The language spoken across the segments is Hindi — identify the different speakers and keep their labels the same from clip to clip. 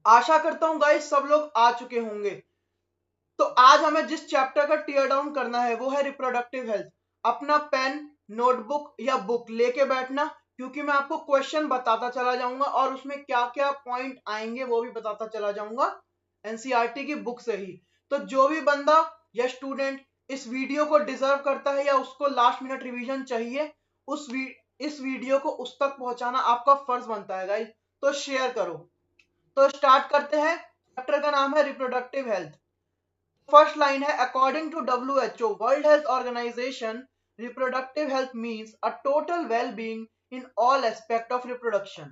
Speaker 1: आशा करता हूं गाइस सब लोग आ चुके होंगे। तो आज हमें जिस चैप्टर का टीयर डाउन करना है वो है रिप्रोडक्टिव हेल्थ। अपना पेन, नोटबुक या बुक लेके बैठना, क्योंकि मैं आपको क्वेश्चन बताता चला जाऊंगा और उसमें क्या क्या पॉइंट आएंगे वो भी बताता चला जाऊंगा एनसीईआरटी की बुक से ही। तो जो भी बंदा या स्टूडेंट इस वीडियो को डिजर्व करता है या उसको लास्ट मिनट रिवीजन चाहिए, इस वीडियो को उस तक पहुंचाना आपका फर्ज बनता है गाइस। तो शेयर करो। तो स्टार्ट करते हैं। चैप्टर का नाम है रिप्रोडक्टिव हेल्थ। फर्स्ट लाइन है, according to WHO world health organisation, reproductive health means a total well being in all aspect of reproduction.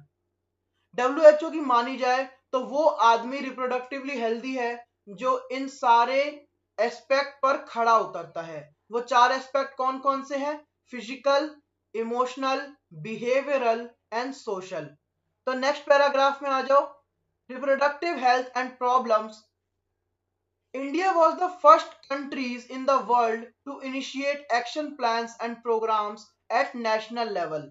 Speaker 1: WHO की मानी जाए तो वो आदमी रिप्रोडक्टिवली हेल्दी है जो इन सारे एस्पेक्ट पर खड़ा उतरता है। वो चार एस्पेक्ट कौन कौन से हैं? Physical, emotional, behavioural and social. तो नेक्स्ट पैराग्राफ में आ जाओ। Reproductive health and problems. India was the first countries in the world to initiate action plans and programs at national level.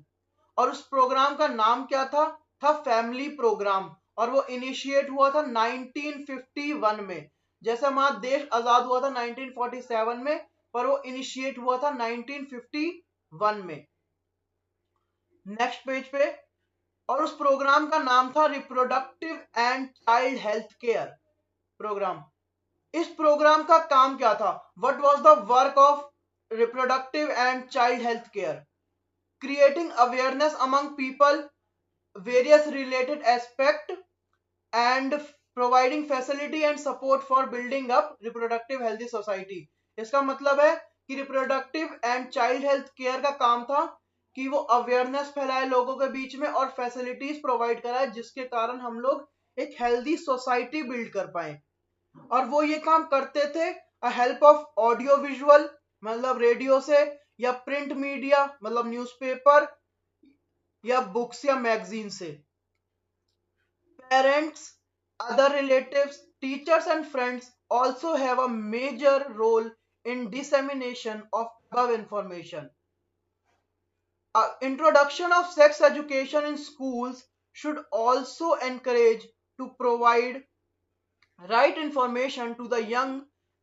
Speaker 1: और उस प्रोग्राम का नाम क्या था? था फैमिली प्रोग्राम। और वो इनिशिएट हुआ था 1951 में। जैसे हमारा देश आजाद हुआ था 1947 में, पर वो इनिशिएट हुआ था 1951 में। नेक्स्ट पेज पे, और उस प्रोग्राम का नाम था reproductive and child health care programme. इस प्रोग्राम का काम क्या था? What was the work of reproductive and child health care? Creating awareness among people, various related aspect and providing facility and support for building up reproductive healthy society. इसका मतलब है कि reproductive and child health care का काम था कि वो अवेयरनेस फैलाए लोगों के बीच में और फैसिलिटीज प्रोवाइड कराए, जिसके कारण हम लोग एक हेल्दी सोसाइटी बिल्ड कर पाए। और वो ये काम करते थे हेल्प ऑफ ऑडियो विजुअल, मतलब रेडियो से, या प्रिंट मीडिया मतलब न्यूज़पेपर या बुक्स या मैगजीन से। Parents, other relatives, teachers and friends also have a major role in dissemination of above information. Introduction of sex education in schools should also encourage to provide right information to the young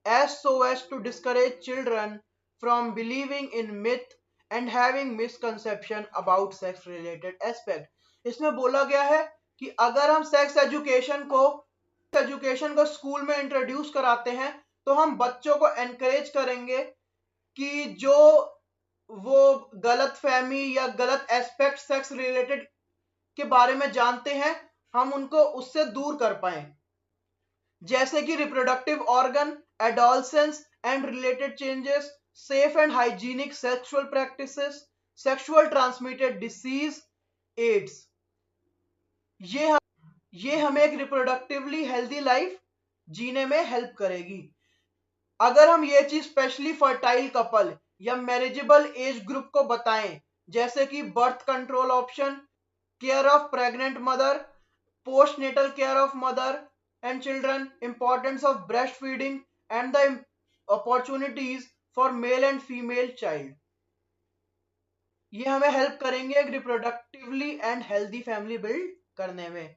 Speaker 1: as so as to discourage children from believing in myth and having misconception about sex related aspect. इसमें बोला गया है कि अगर हम सेक्स एजुकेशन को स्कूल में इंट्रोड्यूस कराते हैं तो हम बच्चों को एनकरेज करेंगे कि जो वो गलत फहमी या गलत एस्पेक्ट सेक्स रिलेटेड के बारे में जानते हैं, हम उनको उससे दूर कर पाए, जैसे कि reproductive organ, adolescence and related changes, safe and hygienic sexual practices, sexual transmitted disease, AIDS. ये हमें एक रिप्रोडक्टिवली हेल्दी लाइफ जीने में हेल्प करेगी। अगर हम ये चीज स्पेशली फर्टाइल कपल या मैरिजेबल एज ग्रुप को बताएं, जैसे कि birth control option, care of pregnant mother, post natal care of mother and children, importance of breast feeding and the opportunities for male and female child, ये हमें हेल्प करेंगे एक reproductively and healthy family build करने में।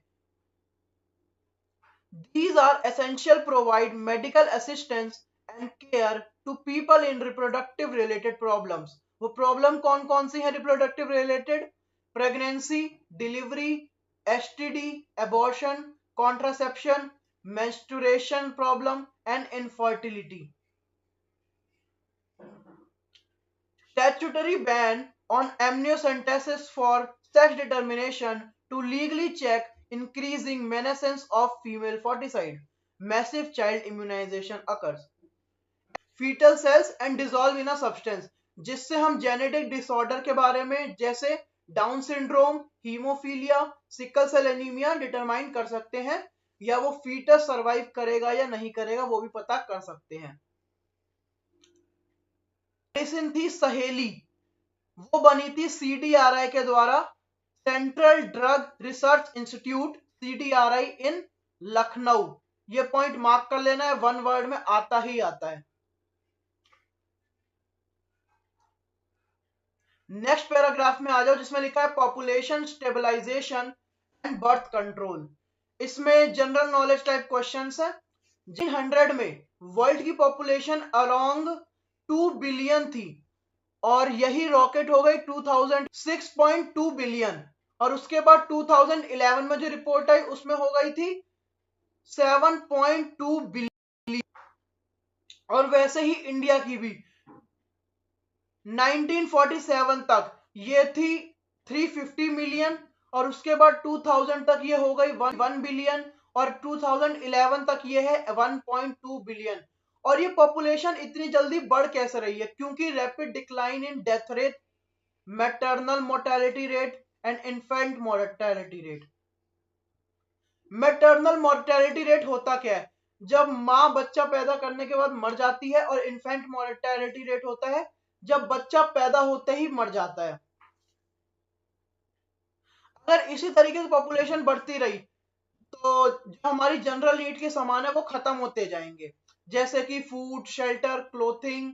Speaker 1: These are essential provide medical assistance and care to people in reproductive related problems. वो प्रॉब्लम कौन कौन सी है reproductive related? Pregnancy, delivery, STD, abortion, contraception, menstruation problem and infertility. Statutory ban on amniocentesis for sex determination to legally check increasing menace of female foeticide. Massive child immunization occurs. Fetal cells and dissolve in a substance, जिससे हम जेनेटिक डिसऑर्डर के बारे में जैसे Down syndrome, haemophilia, sickle cell anaemia determine कर सकते हैं, या वो फीटस सरवाइव करेगा या नहीं करेगा वो भी पता कर सकते हैं। मेडिसिन थी सहेली, वो बनी थी CDRI के द्वारा, central drug research institute CDRI इन लखनऊ। ये पॉइंट मार्क कर लेना है, वन वर्ड में आता ही आता है। नेक्स्ट पैराग्राफ में आ जाओ जिसमें लिखा है population stabilisation and birth control. इसमें जनरल नॉलेज टाइप क्वेश्चंस है। जिन 100 में वर्ल्ड की पॉपुलेशन अराउंड 2 बिलियन थी और यही रॉकेट हो गई 2000 6.2 बिलियन, और उसके बाद 2011 में जो रिपोर्ट आई उसमें हो गई थी 7.2 बिलियन। और वैसे ही इंडिया की भी 1947 तक ये थी 350 मिलियन, और उसके बाद 2000 तक ये हो गई 1 बिलियन, और 2011 तक ये है 1.2 बिलियन। और ये पॉपुलेशन इतनी जल्दी बढ़ कैसे रही है? क्योंकि rapid decline in death rate, maternal mortality rate and infant mortality rate. Maternal mortality rate होता क्या है? जब मां बच्चा पैदा करने के बाद मर जाती है, और इन्फेंट मोर्टेलिटी रेट होता है जब बच्चा पैदा होते ही मर जाता है। अगर इसी तरीके से पॉपुलेशन बढ़ती रही तो जो हमारी जनरल नीड के सामान है वो खत्म होते जाएंगे, जैसे कि फूड, शेल्टर, क्लोथिंग।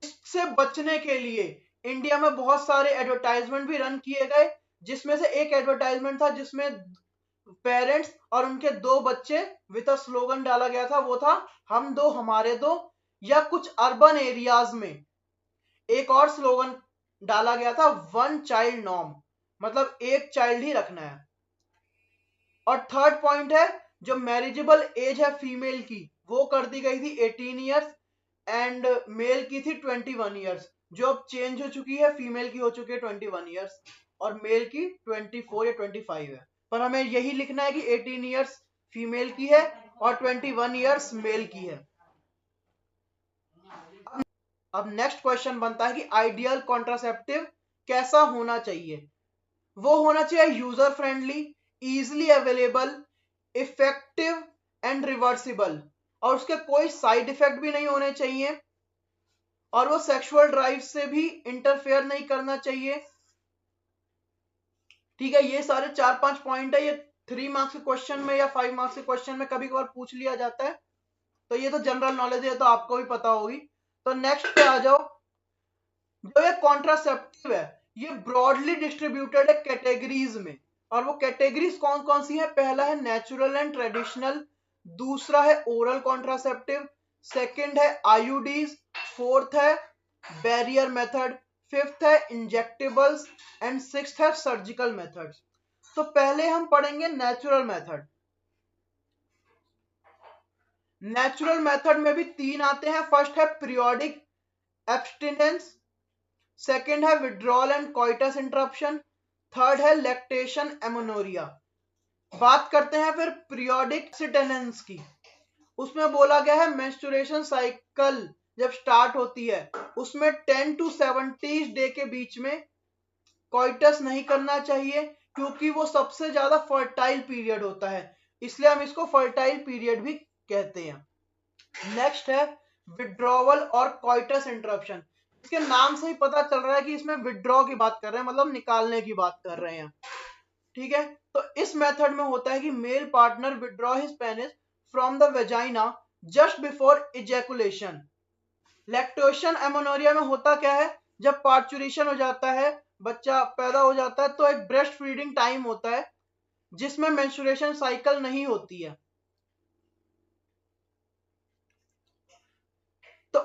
Speaker 1: इससे बचने के लिए इंडिया में बहुत सारे एडवर्टाइजमेंट भी रन किए गए, जिसमें से एक एडवर्टाइजमेंट था जिसमें पेरेंट्स और उनके 2 बच्चे विद अ स्लोगन डाला गया था, वो था हम दो हमारे दो। या कुछ अर्बन एरियाज में एक और स्लोगन डाला गया था, 1 चाइल्ड नॉर्म, मतलब एक चाइल्ड ही रखना है। और थर्ड पॉइंट है, जो मैरिजेबल एज है फीमेल की वो कर दी गई थी 18 ईयर्स एंड मेल की थी 21 ईयर्स, जो अब चेंज हो चुकी है, फीमेल की हो चुकी है 21 ईयर्स और मेल की 24 या 25 है। पर हमें यही लिखना है कि 18 ईयर्स फीमेल की है और 21 ईयर्स मेल की है। अब नेक्स्ट क्वेश्चन बनता है कि आइडियल कॉन्ट्रासेप्टिव कैसा होना चाहिए? वो होना चाहिए user friendly, easily available, effective and reversible, और उसके कोई साइड इफेक्ट भी नहीं होने चाहिए, और वो सेक्सुअल ड्राइव से भी इंटरफेयर नहीं करना चाहिए। ठीक है, ये सारे 4-5 पॉइंट है। ये 3 मार्क्स के क्वेश्चन में या 5 मार्क्स के क्वेश्चन में कभी कभार पूछ लिया जाता है, तो ये तो जनरल नॉलेज है, तो आपको भी पता होगी। तो नेक्स्ट पे आ जाओ। जो ये कॉन्ट्रासेप्टिव है ये ब्रॉडली डिस्ट्रीब्यूटेड है कैटेगरीज में, और वो कैटेगरीज कौन कौन सी है? पहला है नेचुरल एंड ट्रेडिशनल, दूसरा है ओरल कॉन्ट्रासेप्टिव, सेकंड है आईयूडीज, फोर्थ है बैरियर मेथड, फिफ्थ है इंजेक्टेबल्स एंड सिक्स्थ है सर्जिकल मेथड्स। तो पहले हम पढ़ेंगे नेचुरल मेथड। नेचुरल मेथड में भी 3 आते हैं। फर्स्ट है पीरियोडिक एब्स्टिनेंस, सेकेंड है withdrawal and coitus interruption, third है लैक्टेशन एमोनोरिया। बात करते हैं फिर पीरियोडिक एब्स्टिनेंस की। उसमें बोला गया है मेंस्ट्रुएशन साइकिल जब स्टार्ट होती है उसमें 10 to 70 डे के बीच में कोइटस नहीं करना चाहिए, क्योंकि वो सबसे ज्यादा फर्टाइल पीरियड होता है, इसलिए हम इसको फर्टाइल पीरियड भी कहते हैं। नेक्स्ट है विड्रॉवल और कोइटस इंटरप्शन। इसके नाम से ही पता चल रहा है कि इसमें विड्रॉ की बात कर रहे हैं, मतलब निकालने की बात कर रहे हैं। ठीक है, तो इस मेथड में होता है कि male partner withdraw his penis from the vagina just before ejaculation. Lactation amenorrhea में होता क्या है? जब पार्चुरेशन हो जाता है, बच्चा पैदा हो जाता है, तो एक ब्रेस्ट फीडिंग टाइम होता है जिसमें मेंस्ट्रुएशन साइकिल नहीं होती है। तो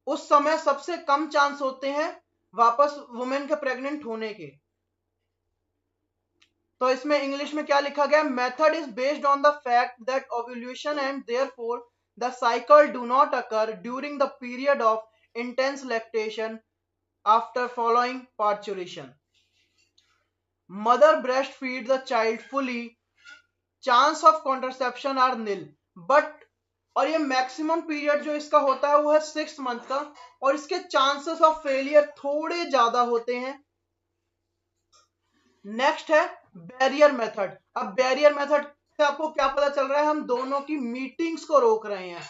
Speaker 1: उस समय सबसे कम चांस होते हैं वापस वुमेन के प्रेग्नेंट होने के। तो इसमें इंग्लिश में क्या लिखा गया? Method is based on the fact that ovulation and therefore the cycle do not occur during the period of intense lactation after following parturition. Mother breast feed the child fully, chance of contraception are nil, but और ये मैक्सिमम पीरियड जो इसका होता है वो है 6 मंथ का, और इसके चांसेस ऑफ फेलियर थोड़े ज्यादा होते हैं। नेक्स्ट है बैरियर मेथड। अब बैरियर मेथड से आपको क्या पता चल रहा है? हम दोनों की मीटिंग्स को रोक रहे हैं।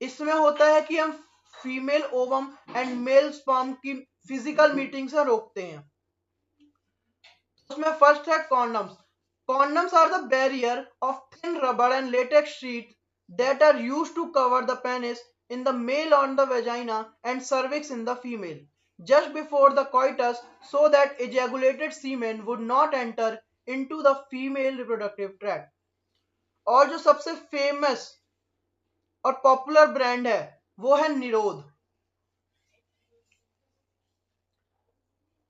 Speaker 1: इसमें होता है कि हम female ovum and mail sperm की फिजिकल मीटिंग से रोकते हैं। उसमें फर्स्ट है condoms. Condoms are the barrier of thin rubber and latex sheets that are used to cover the penis in the male on the vagina and cervix in the female. just before the coitus so that ejaculated semen would not enter into the female reproductive tract. और जो सबसे फेमस और पॉपुलर ब्रांड है वो है निरोध.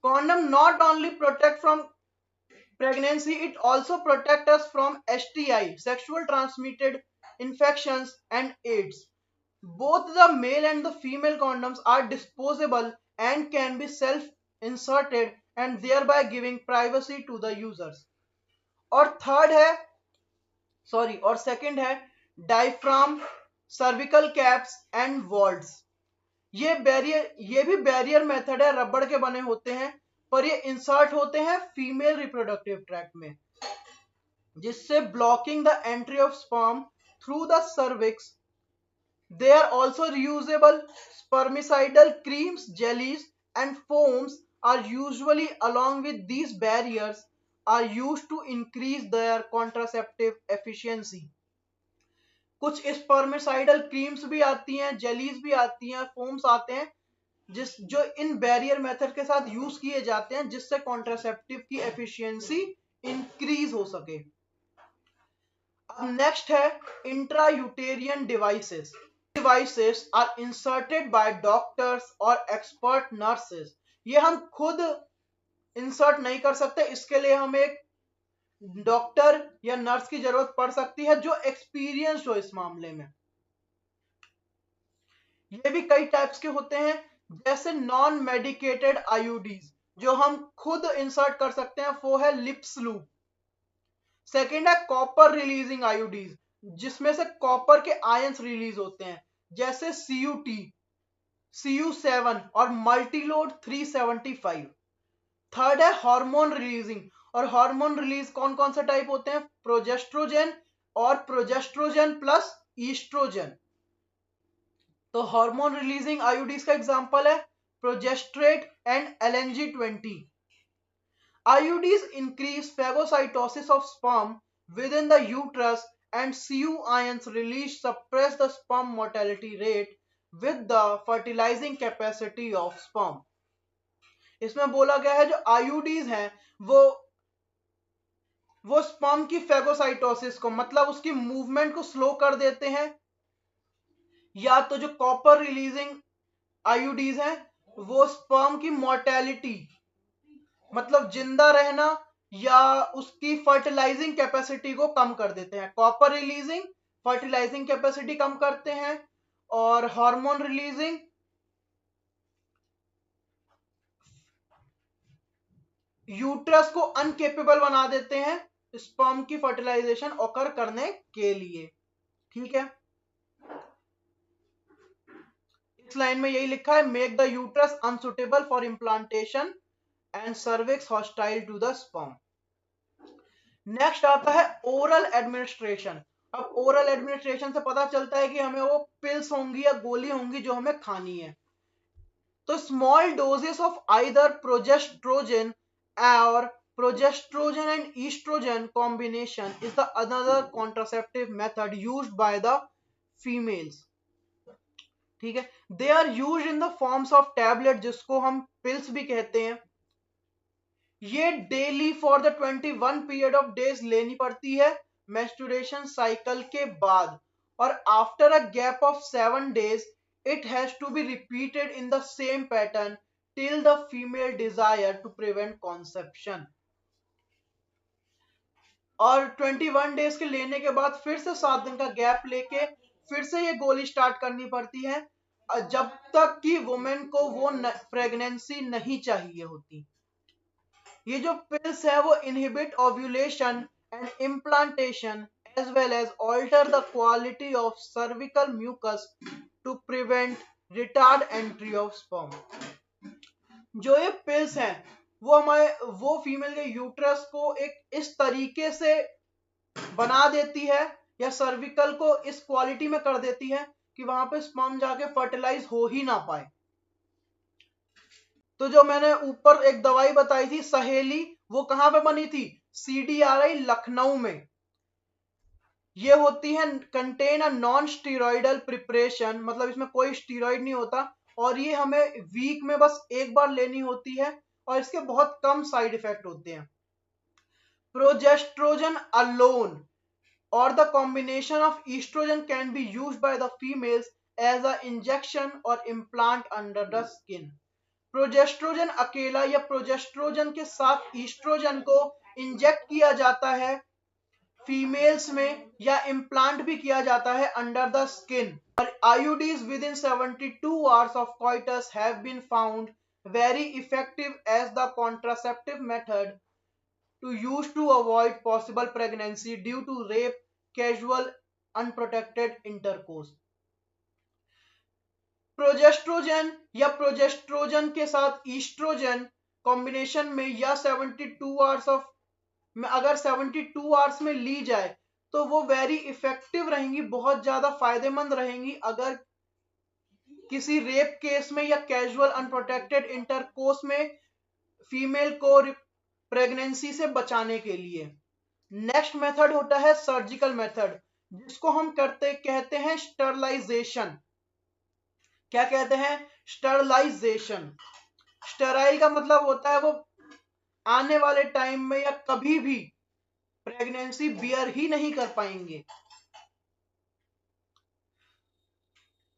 Speaker 1: Condom not only protect from pregnancy, it also protect us from STI, sexual transmitted infections, and AIDS. Both the male and the female condoms are disposable and can be self-inserted and thereby giving privacy to the users. और सेकंड है diaphragm, cervical caps and vaults. ये भी बैरियर मेथड है, रबड़ के बने होते हैं, पर ये इंसर्ट होते हैं फीमेल रिप्रोडक्टिव ट्रैक्ट में, जिससे blocking the entry of sperm through the cervix. They are also reusable. Spermicidal creams, jellies, and foams are usually, along with these barriers, are used to increase their contraceptive efficiency. कुछ स्पर्मिसाइडल क्रीम्स भी आती हैं, जेलीज भी आती हैं, फोम्स आते हैं जो इन बैरियर मेथड के साथ यूज किए जाते हैं, जिससे कॉन्ट्रासेप्टिव की एफिशिएंसी इंक्रीज हो सके. अब नेक्स्ट है इंट्रायूटेरियन devices. Devices are inserted by doctors or expert nurses. ये हम खुद इंसर्ट नहीं कर सकते, इसके लिए हमें एक डॉक्टर या नर्स की जरूरत पड़ सकती है जो एक्सपीरियंस्ड हो इस मामले में. ये भी कई टाइप्स के होते हैं, जैसे नॉन मेडिकेटेड आईयूडीज जो हम खुद इंसर्ट कर सकते हैं, वो है लिप्स लूप. सेकेंड है कॉपर रिलीजिंग आईयूडीज, जिसमें से कॉपर के आयंस रिलीज होते हैं, जैसे CUT, CU7 और मल्टीलोड 375. थर्ड है हार्मोन रिलीजिंग, और हार्मोन रिलीज कौन कौन से टाइप होते हैं? प्रोजेस्ट्रोजन और प्रोजेस्ट्रोजन प्लस ईस्ट्रोजन. तो हार्मोन रिलीजिंग आईयूडीज का एग्जांपल है प्रोजेस्ट्रेट and LNG-20. IUDs increase phagocytosis of sperm within the uterus, and CU ions release suppress the sperm mortality rate with the fertilizing capacity of sperm. इसमें बोला गया है जो IUDs हैं वो स्पर्म की फेगोसाइटोसिस को, मतलब उसकी मूवमेंट को स्लो कर देते हैं, या तो जो कॉपर रिलीजिंग IUDs हैं वो स्पर्म की मोर्टेलिटी, मतलब जिंदा रहना या उसकी फर्टिलाइजिंग कैपेसिटी को कम कर देते हैं. कॉपर रिलीजिंग फर्टिलाइजिंग कैपेसिटी कम करते हैं, और हार्मोन रिलीजिंग यूट्रस को अनकेपेबल बना देते हैं स्पर्म की फर्टिलाइजेशन ऑकर करने के लिए. ठीक है, इस लाइन में यही लिखा है, make the uterus unsuitable for implantation and cervix hostile to the sperm. Next आता है ओरल एडमिनिस्ट्रेशन. अब ओरल एडमिनिस्ट्रेशन से पता चलता है कि हमें वो पिल्स होंगी या गोली होंगी जो हमें खानी है. तो small doses of either progestogen और progestogen and estrogen combination is the another contraceptive method used by the females. ठीक है, they are used in the forms of tablet, जिसको हम पिल्स भी कहते हैं. ये daily for the 21 period of days लेनी पड़ती है मेंस्ट्रुएशन साइकिल के बाद, और after a gap of 7 days it has to be repeated in the same pattern till the female desire to prevent conception. और 21 डेज के लेने के बाद फिर से 7 दिन का गैप लेके फिर से ये गोली स्टार्ट करनी पड़ती है, जब तक कि वुमेन को वो प्रेगनेंसी नहीं चाहिए होती. ये जो पिल्स है वो inhibit ovulation and implantation as well as alter the quality of cervical mucus to prevent retard entry of sperm. जो ये पिल्स हैं वो फीमेल के यूट्रस को एक इस तरीके से बना देती है या सर्विकल को इस क्वालिटी में कर देती है कि वहां पे स्पर्म जाके फर्टिलाइज हो ही ना पाए. तो जो मैंने ऊपर एक दवाई बताई थी सहेली, वो कहां पे बनी थी? CDRI लखनऊ में. ये होती है कंटेन अ नॉन स्टीरॉइडल प्रिपरेशन, मतलब इसमें कोई स्टीरॉइड नहीं होता, और ये हमें वीक में बस एक बार लेनी होती है और इसके बहुत कम साइड इफेक्ट होते हैं। Progesterone alone or the combination of estrogen can be used by the females as a injection or implant under the skin. Progesterone अकेला या प्रोजेस्ट्रोजन के साथ ईस्ट्रोजन को इंजेक्ट किया जाता है फीमेल्स में, या इम्प्लांट भी किया जाता है अंडर द स्किन। और IUDs with in 72 hours of coitus have been found very effective as the contraceptive method to use to avoid possible pregnancy due to rape, casual, unprotected intercourse. Progesterone या प्रोजेस्ट्रोजन के साथ ईस्ट्रोजन कॉम्बिनेशन में या 72 आवर्स ऑफ में अगर 72 आवर्स में ली जाए तो वो वेरी इफेक्टिव रहेंगी, बहुत ज्यादा फायदेमंद रहेंगी अगर किसी रेप केस में या कैजुअल अनप्रोटेक्टेड इंटरकोर्स में फीमेल को प्रेगनेंसी से बचाने के लिए। नेक्स्ट मेथड होता है सर्जिकल मेथड, जिसको हम कहते हैं स्टरलाइजेशन। क्या कहते हैं? स्टरलाइजेशन। स्टेराइल का मतलब होता है वो आने वाले टाइम में या कभी भी प्रेगनेंसी बियर ही नहीं कर पाएंगे।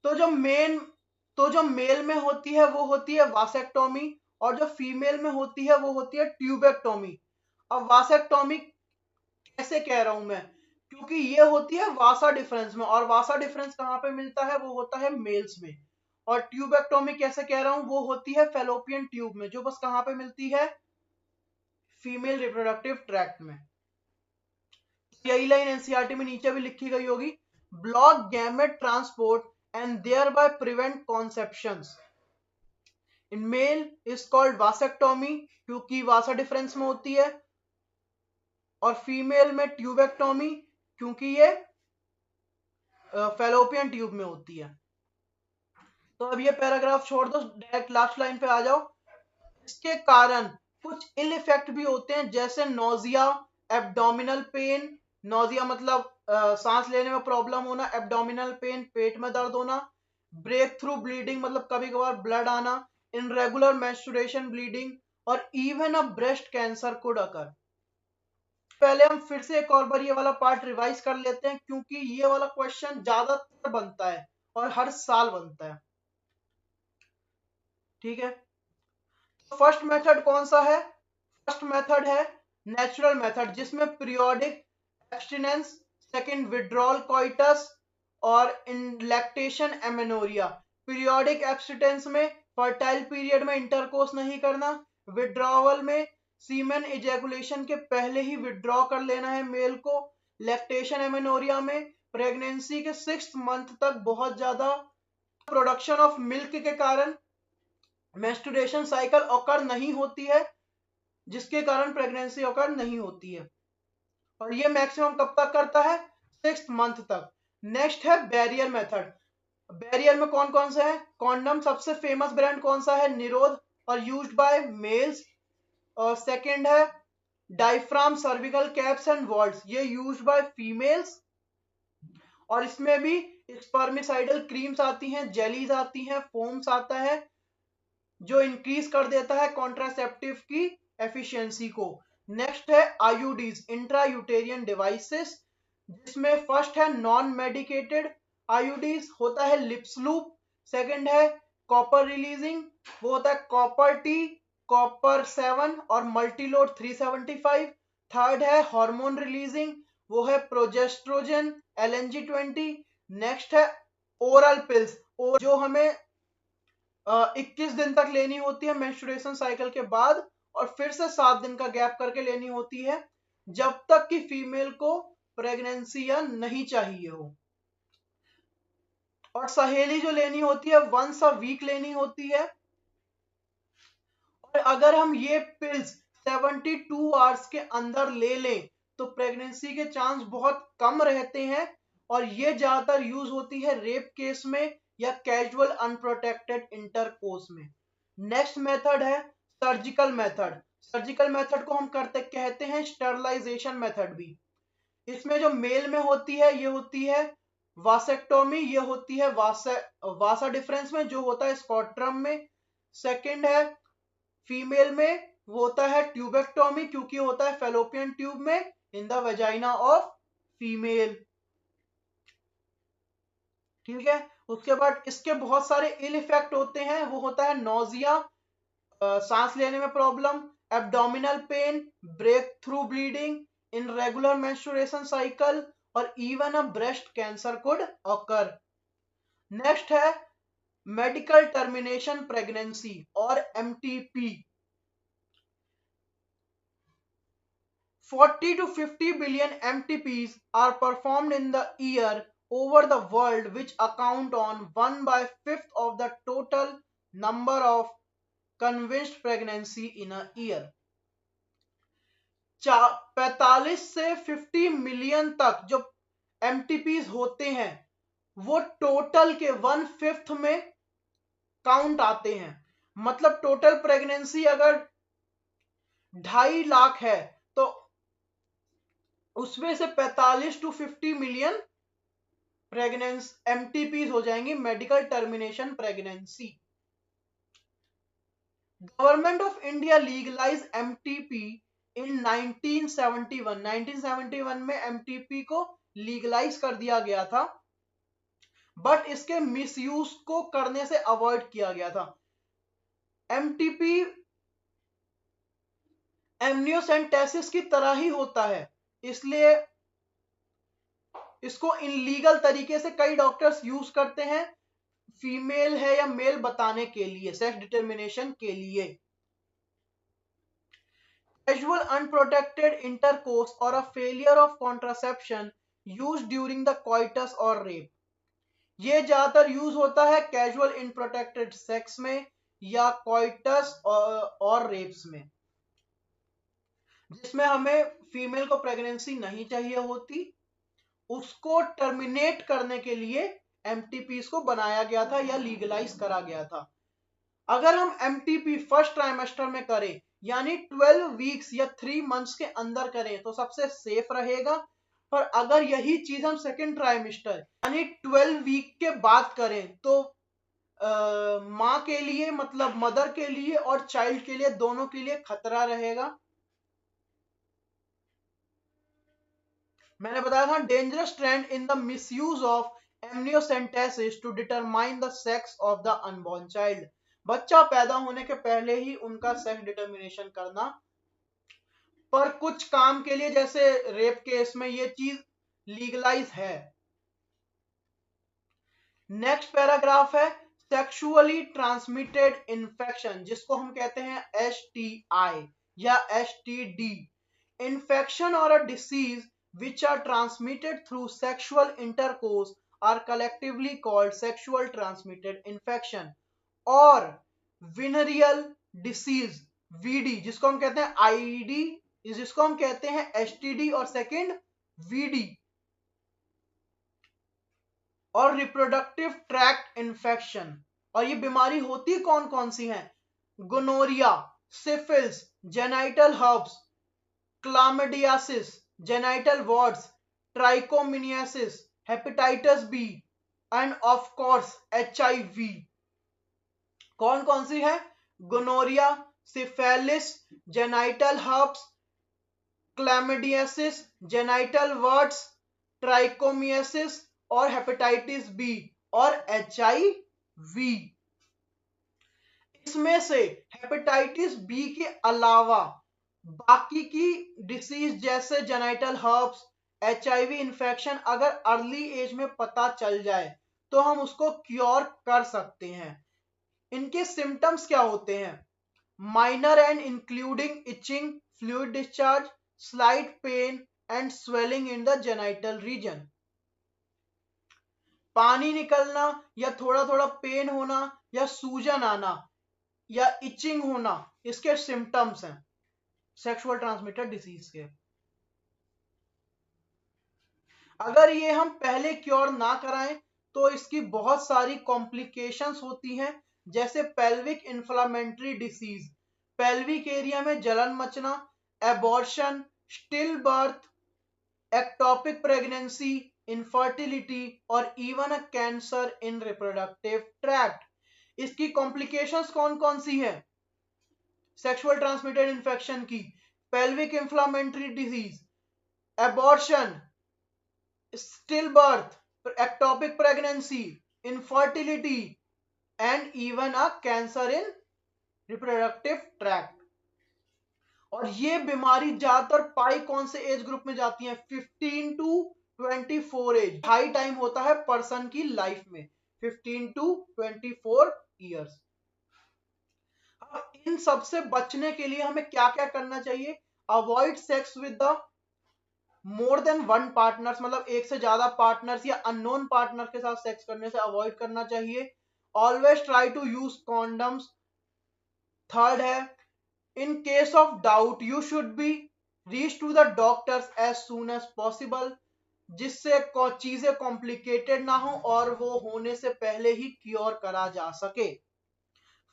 Speaker 1: तो जो मेल में होती है वो होती है वासेक्टोमी, और जो फीमेल में होती है वो होती है ट्यूबेक्टोमी। अब वासेक्टोमी कैसे कह रहा हूं मैं, क्योंकि ये होती है वासा डिफरेंस में, और वासा डिफरेंस कहां पे मिलता है? वो होता है मेल्स में। और ट्यूबेक्टोमी कैसे कह रहा हूं? वो होती है फेलोपियन ट्यूब में, जो बस कहां पे मिलती है? फीमेल रिप्रोडक्टिव ट्रैक्ट में। यही लाइन एनसीईआरटी में नीचे भी लिखी गई होगी, block gamete transport and thereby prevent conceptions in male is called vasectomy, क्योंकि वासा डिफरेंस में होती है, और फीमेल में ट्यूबेक्टोमी क्योंकि ये फेलोपियन ट्यूब में होती है। तो अब ये पैराग्राफ छोड़ दो, डायरेक्ट लास्ट लाइन पे आ जाओ। इसके कारण कुछ इल इफेक्ट भी होते हैं, जैसे नोजिया, एब्डोमिनल पेन। नोजिया मतलब सांस लेने में प्रॉब्लम होना, एब्डोमिनल पेन पेट में दर्द होना, ब्रेक थ्रू ब्लीडिंग मतलब कभी कभार ब्लड आना, इनरेगुलर मेंस्ट्रुएशन ब्लीडिंग, और even a breast cancer could occur. पहले हम फिर से एक और बार ये वाला पार्ट रिवाइज कर लेते हैं, क्योंकि ये वाला क्वेश्चन ज्यादातर बनता है और हर साल बनता है। ठीक है, तो फर्स्ट मेथड कौन सा है? फर्स्ट मेथड है नेचुरल मेथड, जिसमें periodic abstinence, second withdrawal coitus, और इन लैक्टेशन एमेनोरिया। पीरियोडिक एब्स्टिनेंस में फर्टाइल पीरियड में इंटरकोर्स नहीं करना, विड्रॉवल में सीमेन इजैकुलेशन के पहले ही विड्रॉ कर लेना है मेल को, लैक्टेशन एमेनोरिया में प्रेगनेंसी के 6th मंथ तक बहुत ज्यादा प्रोडक्शन ऑफ मिल्क के कारण मेंस्ट्रुएशन साइकिल ऑकर नहीं होती है, जिसके कारण प्रेगनेंसी ऑकर नहीं होती है, और ये मैक्सिमम कब तक करता है? 6th मंथ तक। नेक्स्ट है बैरियर मेथड। बैरियर में कौन कौन से हैं? कॉन्डम सबसे फेमस ब्रांड कौन सा है? निरोध, और यूज्ड बाय मेल्स। और सेकंड है diaphragm, cervical caps and vaults, ये यूज्ड बाय फीमेल्स। और इसमें भी स्पर्मिसाइडल क्रीम्स आती हैं, जेलीज आती हैं, फोम्स आता है, जो इंक्रीज कर देता है कॉन्ट्रासेप्टिव की एफिशिएंसी को। नेक्स्ट है आईयूडीज, इंट्रायूटेरियन डिवाइसेस, जिसमें फर्स्ट है नॉन मेडिकेटेड आईयूडीज, होता है लिप्स लूप। सेकंड है कॉपर रिलीजिंग, वो होता है कॉपर टी, कॉपर 7 और मल्टीलोड 375। थर्ड है हार्मोन रिलीजिंग, वो है प्रोजेस्ट्रोजन LNG-20। नेक्स्ट है ओरल पिल्स, जो हमें 21 दिन तक लेनी होती है मेंस्ट्रुएशन साइकिल के बाद, और फिर से 7 दिन का गैप करके लेनी होती है, जब तक कि फीमेल को प्रेगनेंसी या नहीं चाहिए हो। और सहेली जो लेनी होती है वंस अ वीक लेनी होती है। और अगर हम ये पिल्स 72 आवर्स के अंदर ले लें तो प्रेगनेंसी के चांस बहुत कम रहते हैं, और ये ज्यादातर यूज होती है रेप केस में या कैजुअल अनप्रोटेक्टेड इंटरकोर्स में। नेक्स्ट मेथड है सर्जिकल मेथड। सर्जिकल मेथड को हम कहते हैं स्टरलाइजेशन मेथड भी। इसमें जो मेल में होती है ये होती है वासेक्टोमी ये होती है वासा डिफरेंस में, जो होता है स्कॉट्रम में। सेकंड है फीमेल में, वो होता है ट्यूबेक्टोमी, क्योंकि होता है फेलोपियन ट्यूब में in the vagina of female. ठीक है, उसके बाद इसके बहुत सारे इल इफेक्ट होते हैं। वो होता है नोजिया, सांस लेने में problem, abdominal pain, breakthrough bleeding, irregular menstruation cycle, और even a breast cancer could occur. Next है मेडिकल टर्मिनेशन प्रेगनेंसी और MTP. 40 to 50 billion MTPs are performed in the year over the world, which account on 1/5 of the total number of convinced pregnancy in a year. 45 से 50 मिलियन तक जो MTPs होते हैं वो टोटल के 1/5 में काउंट आते हैं। मतलब टोटल प्रेगनेंसी अगर 2.5 लाख है तो उसमें से 45 to 50 मिलियन प्रेगनेंसी एमटीपी हो जाएंगी, medical termination pregnancy. Government of India legalize MTP in 1971। 1971 में एमटीपी को लीगलाइज कर दिया गया था, बट इसके मिसयूज को करने से अवॉइड किया गया था। एमटीपी एमनियोसेंटेसिस की तरह ही होता है, इसलिए इसको इनलीगल तरीके से कई डॉक्टर्स यूज करते हैं, फीमेल है या मेल बताने के लिए, सेक्स डिटर्मिनेशन के लिए। कैजुअल अनप्रोटेक्टेड इंटरकोर्स और a failure of contraception used during the coitus और रेप। ये ज्यादातर यूज होता है कैजुअल इनप्रोटेक्टेड सेक्स में या कॉइटस और रेप्स में, जिसमें हमें फीमेल को प्रेगनेंसी नहीं चाहिए होती, उसको टर्मिनेट करने के लिए एमटीपीज को बनाया गया था या लीगलाइज करा गया था। अगर हम एमटीपी फर्स्ट ट्राइमेस्टर में करें यानी 12 वीक्स या 3 मंथ्स के अंदर करें तो सबसे सेफ रहेगा। पर अगर यही चीज हम सेकेंड ट्राइमेस्टर यानी 12 वीक के बाद करें तो माँ के लिए, मतलब मदर के लिए और चाइल्ड के लिए, दोनों के लिए खतरा रहेगा। मैंने बताया था dangerous trend in the misuse of amniocentesis to determine the sex of the unborn child. बच्चा पैदा होने के पहले ही उनका सेक्स डिटरमिनेशन करना, पर कुछ काम के लिए जैसे रेप केस में ये चीज लीगलाइज है। नेक्स्ट पैराग्राफ है सेक्सुअली ट्रांसमिटेड इन्फेक्शन, जिसको हम कहते हैं एसटीआई या एसटीडी। इन्फेक्शन और a disease which are transmitted through sexual intercourse are collectively called sexual transmitted infection और venereal disease VD, जिसको हम कहते हैं IED, जिसको हम कहते हैं STD और सेकेंड VD। और रिप्रोडक्टिव ट्रैक्ट इन्फेक्शन, और ये बीमारी होती कौन कौन सी हैं? Gonorrhoea, syphilis, genital herpes, chlamydiasis, genital warts, trichomoniasis, hepatitis B and of course HIV। कौन कौन सी है? Gonorrhoea, syphilis, genital herpes, chlamydiasis, genital warts, trichomoniasis और हेपेटाइटिस बी और HIV। इसमें से हेपेटाइटिस बी के अलावा बाकी की डिसीज जैसे जेनाइटल हर्ब्स, HIV इन्फेक्शन अगर अर्ली एज में पता चल जाए तो हम उसको क्योर कर सकते हैं। इनके सिम्टम्स क्या होते हैं? Minor and including itching, fluid discharge, slight pain and swelling in the genital region. पानी निकलना या थोड़ा थोड़ा पेन होना या सूजन आना या इचिंग होना, इसके सिम्टम्स हैं सेक्सुअल ट्रांसमिटेड डिसीज के। अगर ये हम पहले क्योर ना कराएं तो इसकी बहुत सारी कॉम्प्लिकेशंस होती हैं, जैसे pelvic inflammatory disease, pelvic area में जलन मचना, abortion, still birth, ectopic pregnancy, infertility और even a cancer in reproductive tract। इसकी कॉम्प्लिकेशंस कौन कौन सी है? सेक्सुअल ट्रांसमिटेड इंफेक्शन की, pelvic inflammatory disease, abortion, still birth, ectopic pregnancy, infertility and even a cancer in reproductive tract। और ये बीमारी ज्यादातर पाई कौन से एज ग्रुप में जाती है? 15 टू 24 एज। हाई टाइम होता है पर्सन की लाइफ में 15 टू 24 ईयर्स। इन सब से बचने के लिए हमें क्या क्या करना चाहिए? Avoid sex with the more than one partners, मतलब एक से ज्यादा पार्टनर्स या अननोन पार्टनर के साथ सेक्स करने से अवॉइड करना चाहिए। Always try to use condoms. Third है, in case of doubt you should be reach to the doctors as soon as possible, जिससे चीजें कॉम्प्लिकेटेड ना हो और वो होने से पहले ही क्योर करा जा सके।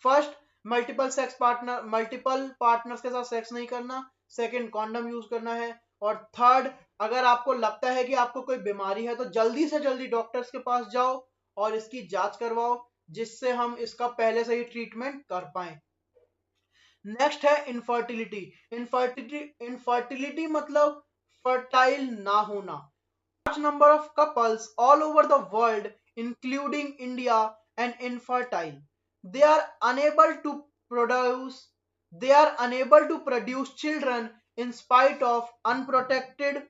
Speaker 1: फर्स्ट, मल्टीपल पार्टनर्स के साथ सेक्स नहीं करना। सेकंड, कॉन्डम यूज करना है। और थर्ड, अगर आपको लगता है कि आपको कोई बीमारी है तो जल्दी से जल्दी डॉक्टर्स के पास जाओ और इसकी जांच करवाओ, जिससे हम इसका पहले से ही ट्रीटमेंट कर पाए। नेक्स्ट है इनफर्टिलिटी। इनफर्टिलिटी मतलब फर्टाइल ना होना। Large number of couples all over the world including India and infertile. They are unable to produce children in spite of unprotected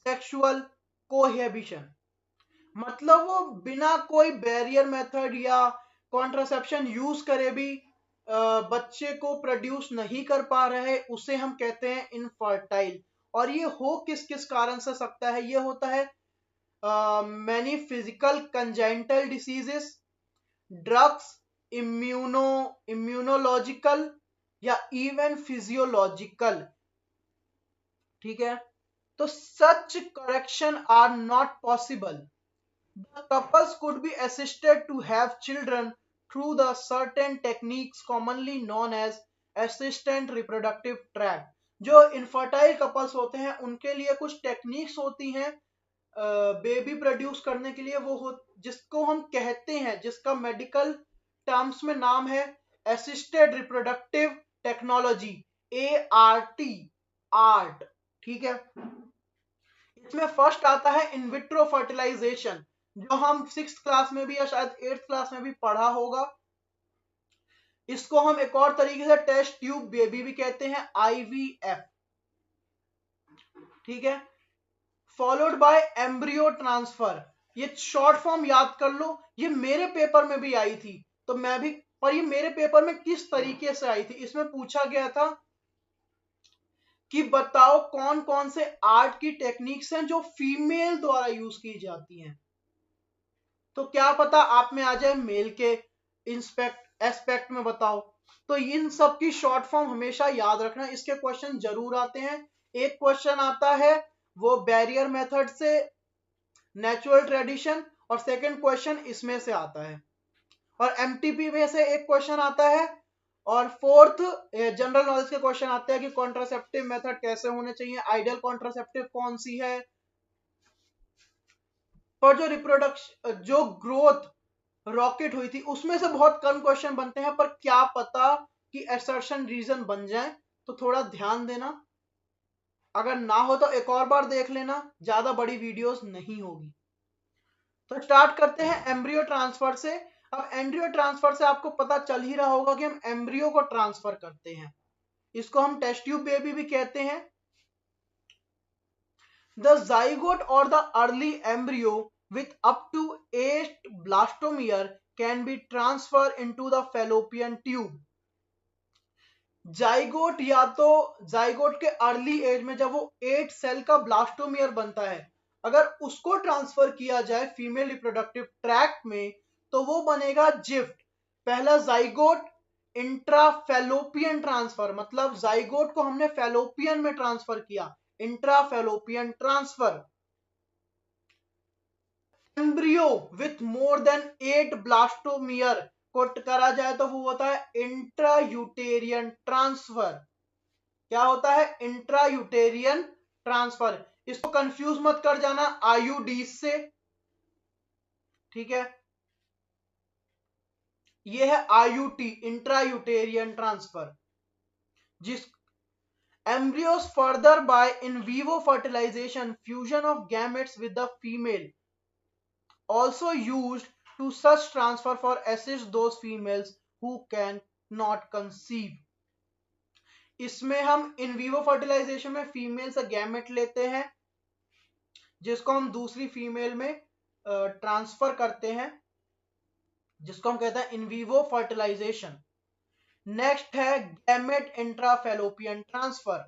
Speaker 1: sexual cohabitation। मतलब वो बिना कोई बैरियर मेथड या कॉन्ट्रासेप्शन यूज करे भी बच्चे को प्रोड्यूस नहीं कर पा रहे, उसे हम कहते हैं इनफर्टाइल। और ये हो किस किस कारण से सकता है? ये होता है many physical congenital diseases, drugs, immunological या इवन फिजियोलॉजिकल। ठीक है, तो such correction are not possible. The couples could be assisted to have children through the certain techniques commonly known as assistant reproductive tract. जो इनफर्टाइल कपल्स होते हैं उनके लिए कुछ टेक्निक्स होती हैं बेबी प्रोड्यूस करने के लिए, जिसको हम कहते हैं, जिसका मेडिकल टर्म्स में नाम है असिस्टेड रिप्रोडक्टिव टेक्नोलॉजी, ART। ठीक है, इसमें फर्स्ट आता है इन विट्रो फर्टिलाइजेशन, जो हम 6th क्लास में भी या शायद 8th क्लास में भी पढ़ा होगा। इसको हम एक और तरीके से टेस्ट ट्यूब बेबी भी कहते हैं, IVF। ठीक है, फॉलोड बाय एम्ब्रियो ट्रांसफर। ये शॉर्ट फॉर्म याद कर लो, ये मेरे पेपर में भी आई थी, तो मैं भी, और ये मेरे पेपर में किस तरीके से आई थी, इसमें पूछा गया था कि बताओ कौन कौन से आर्ट की टेक्निक्स हैं जो फीमेल द्वारा यूज की जाती हैं। तो क्या पता आप में आ जाए मेल के एस्पेक्ट में बताओ। तो इन सब की शॉर्ट फॉर्म हमेशा याद रखना, इसके क्वेश्चन जरूर आते हैं। एक क्वेश्चन आता है वो बैरियर मेथड से नेचुरल ट्रेडिशन, और सेकंड क्वेश्चन इसमें से आता है, और MTP में से एक क्वेश्चन आता है, और फोर्थ जनरल नॉलेज के क्वेश्चन आते हैं कि कॉन्ट्रासेप्टिव मेथड कैसे होने चाहिए, आइडियल कॉन्ट्रासेप्टिव कौन सी है। पर जो ग्रोथ रॉकेट हुई थी उसमें से बहुत कम क्वेश्चन बनते हैं, पर क्या पता कि असर्शन रीजन बन जाए, तो थोड़ा ध्यान देना। अगर ना हो तो एक और बार देख लेना, ज्यादा बड़ी वीडियोस नहीं होगी। तो स्टार्ट करते हैं एम्ब्रियो ट्रांसफर से। अब एम्ब्रियो ट्रांसफर से आपको पता चल ही रहा होगा कि हम एम्ब्रियो को ट्रांसफर करते हैं, इसको हम टेस्ट ट्यूब बेबी भी कहते हैं। The zygote or the early embryo with up to 8 blastomere can be transferred into the fallopian tube। Zygote या तो जाइगोट के अर्ली एज में जब वो 8 सेल का ब्लास्टोमियर बनता है, अगर उसको ट्रांसफर किया जाए फीमेल रिप्रोडक्टिव ट्रैक्ट में तो वो बनेगा जिफ्ट। पहला जाइगोट इंट्राफेलोपियन ट्रांसफर, मतलब जाइगोट को हमने फेलोपियन में ट्रांसफर किया, intrafallopian transfer. Embryo with more than 8 blastomere को करा जाए तो वो होता है इंट्रायूटेरियन ट्रांसफर। क्या होता है? इंट्रायूटेरियन ट्रांसफर। इसको कंफ्यूज मत कर जाना आईयूडी से, ठीक है। ये है आईयूटी, इंट्रायूटेरियन ट्रांसफर, जिस embryos further by in vivo fertilization, fusion of gametes with the female, also used to such transfer for assist those females who can not conceive। इसमें हम इन विवो फर्टिलाइजेशन में फीमेल से गैमेट लेते हैं जिसको हम दूसरी फीमेल में ट्रांसफर करते हैं, जिसको हम कहते हैं इन विवो फर्टिलाइजेशन। नेक्स्ट है गैमेट इंट्राफेलोपियन ट्रांसफर।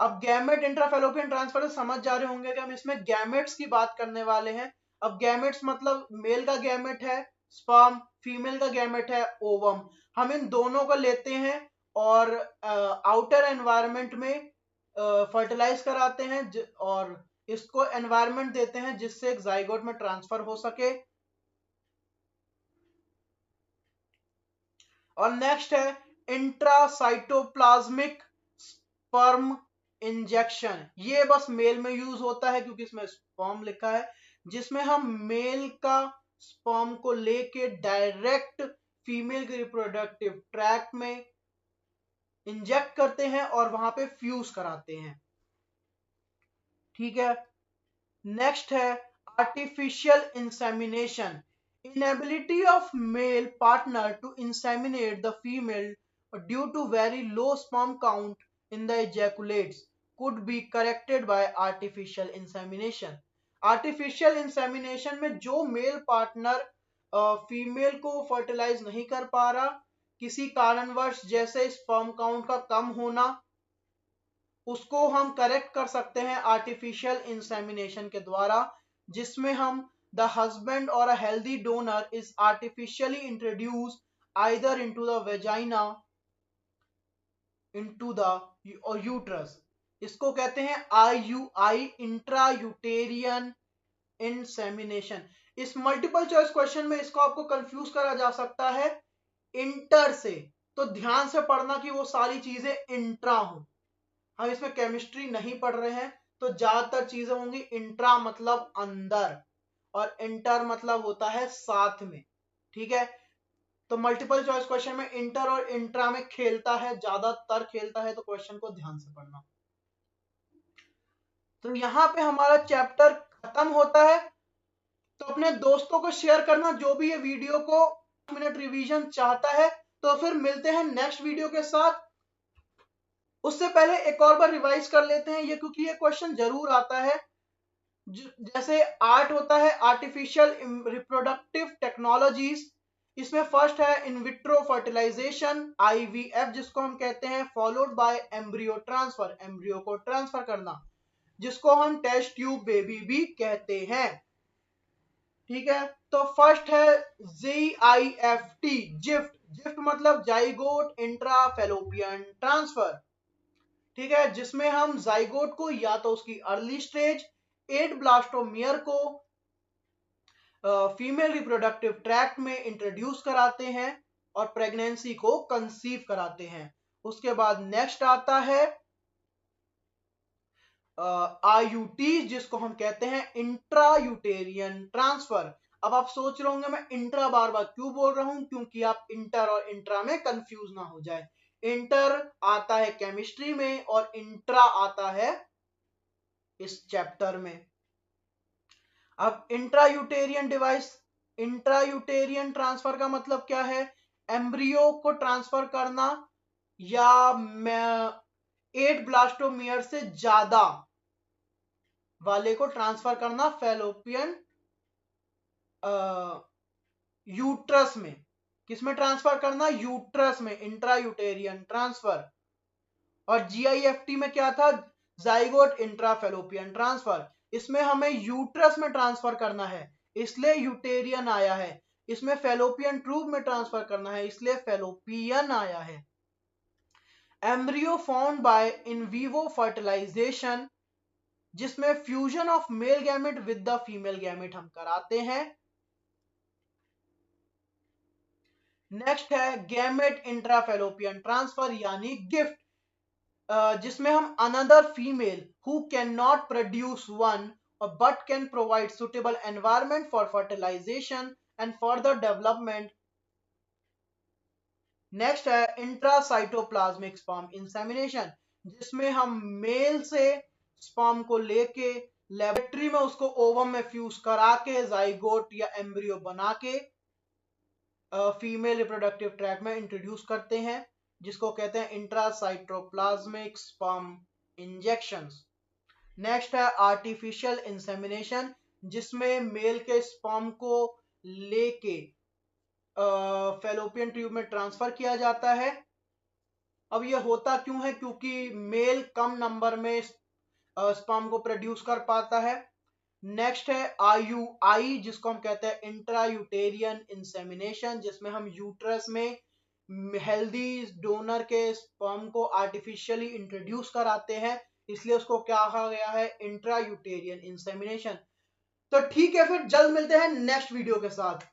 Speaker 1: अब गैमेट इंट्राफेलोपियन ट्रांसफर से समझ जा रहे होंगे कि हम इसमें गैमेट्स की बात करने वाले हैं। अब गैमेट्स मतलब मेल का गैमेट है स्पर्म, फीमेल का गैमेट है ओवम। हम इन दोनों को लेते हैं और आउटर एनवायरनमेंट में फर्टिलाइज कराते हैं और इसको एनवायरनमेंट देते हैं जिससे एक जाइगोट में ट्रांसफर हो सके। और नेक्स्ट है इंट्रासाइटोप्लाज्मिक स्पर्म इंजेक्शन। ये बस मेल में यूज होता है क्योंकि इसमें स्पर्म लिखा है, जिसमें हम मेल का स्पर्म को लेके डायरेक्ट फीमेल के रिप्रोडक्टिव ट्रैक्ट में इंजेक्ट करते हैं और वहां पे फ्यूज कराते हैं, ठीक है। नेक्स्ट है artificial insemination. Inability of male partner to inseminate the female due to very low sperm count in the ejaculates could be corrected by artificial insemination। Artificial insemination में जो मेल पार्टनर फीमेल को फर्टिलाइज नहीं कर पा रहा किसी कारणवश, जैसे स्पर्म काउंट का कम होना, उसको हम करेक्ट कर सकते हैं आर्टिफिशियल इंसेमिनेशन के द्वारा, जिसमें हम the husband or a healthy donor is artificially introduced either into the vagina into the uterus। इसको कहते हैं IUI, इंट्रायूटेरियन इंसेमिनेशन। इस मल्टीपल चॉइस क्वेश्चन में इसको आपको कंफ्यूज करा जा सकता है इंटर से, तो ध्यान से पढ़ना कि वो सारी चीजें इंट्रा हो। हम इसमें केमिस्ट्री नहीं पढ़ रहे हैं तो ज्यादातर चीजें होंगी इंट्रा मतलब अंदर और इंटर मतलब होता है साथ में, ठीक है। तो मल्टीपल चॉइस क्वेश्चन में इंटर और इंट्रा में खेलता है, ज्यादातर खेलता है, तो क्वेश्चन को ध्यान से पढ़ना। तो यहां पे हमारा चैप्टर खत्म होता है। तो अपने दोस्तों को शेयर करना जो भी ये वीडियो को मिनट रिवीजन चाहता है। तो फिर मिलते हैं नेक्स्ट वीडियो के साथ। उससे पहले एक और बार रिवाइज कर लेते हैं ये, क्योंकि ये क्वेश्चन जरूर आता है। जैसे आर्ट होता है आर्टिफिशियल रिप्रोडक्टिव टेक्नोलॉजीज, इसमें फर्स्ट है इन विट्रो फर्टिलाइजेशन IVF जिसको हम कहते हैं, followed by embryo transfer, embryo को ट्रांसफर करना, जिसको हम टेस्ट ट्यूब बेबी भी कहते हैं, ठीक है। तो फर्स्ट है JIFT, जिफ्ट, जिफ्ट मतलब जाइगोट इंट्राफेलोपियन ट्रांसफर, ठीक है, जिसमें हम जाइगोट को या तो उसकी अर्ली स्टेज 8 ब्लास्टोमियर को फीमेल रिप्रोडक्टिव ट्रैक्ट में इंट्रोड्यूस कराते हैं और प्रेगनेंसी को कंसीव कराते हैं। उसके बाद नेक्स्ट आता है IUT जिसको हम कहते हैं इंट्रायूटेरियन ट्रांसफर। अब आप सोच रहे होंगे मैं इंट्रा बार बार क्यों बोल रहा हूं, क्योंकि आप इंटर और इंट्रा में कंफ्यूज ना हो जाए। इंटर आता है केमिस्ट्री में और इंट्रा आता है इस चैप्टर में। अब इंट्रायूटेरियन डिवाइस, इंट्रायूटेरियन ट्रांसफर का मतलब क्या है, एम्ब्रियो को ट्रांसफर करना या 8 ब्लास्टोमियर से ज्यादा वाले को ट्रांसफर करना फेलोपियन यूट्रस में। किसमें ट्रांसफर करना, यूट्रस में, इंट्रायूटेरियन ट्रांसफर। और GIFT में क्या था, जाइगोट इंट्राफेलोपियन ट्रांसफर। इसमें हमें यूट्रस में ट्रांसफर करना है इसलिए यूटेरियन आया है, इसमें फेलोपियन ट्यूब में ट्रांसफर करना है इसलिए फेलोपियन आया है। Embryo found by in vivo fertilization, जिसमें fusion of male gamete with the female gamete हम कराते हैं। नेक्स्ट है गैमेट इंट्राफेलोपियन ट्रांसफर यानी गिफ्ट, जिसमें हम another female who cannot produce one but can provide suitable environment for fertilization and further development. Next है इंट्रासाइटोप्लाज्मिक स्पर्म इंसेमिनेशन, जिसमें हम मेल से स्पर्म को लेके लेबोरेटरी में उसको ओवम में फ्यूज करा के जाइगोट या एम्ब्रियो बना के फीमेल रिप्रोडक्टिव ट्रैक में इंट्रोड्यूस करते हैं, जिसको कहते हैं इंट्रासाइटोप्लाज्मिक स्पर्म इंजेक्शंस। नेक्स्ट है आर्टिफिशियल इंसेमिनेशन, जिसमें मेल के स्पर्म को लेके फेलोपियन ट्यूब में ट्रांसफर किया जाता है। अब ये होता क्यों है? क्योंकि मेल कम नंबर में स्पर्म को प्रोड्यूस कर पाता है। नेक्स्ट है IUI, जिसको हम कहते हैं इंट्रायूटेरियन इंसेमिनेशन, जिसमें हम यूट्रस में हेल्दी डोनर के स्पर्म को आर्टिफिशियली इंट्रोड्यूस कराते हैं, इसलिए उसको क्या कहा गया है? इंट्रायूटेरियन इंसेमिनेशन। तो ठीक है, फिर जल्द मिलते हैं नेक्स्ट वीडियो के साथ।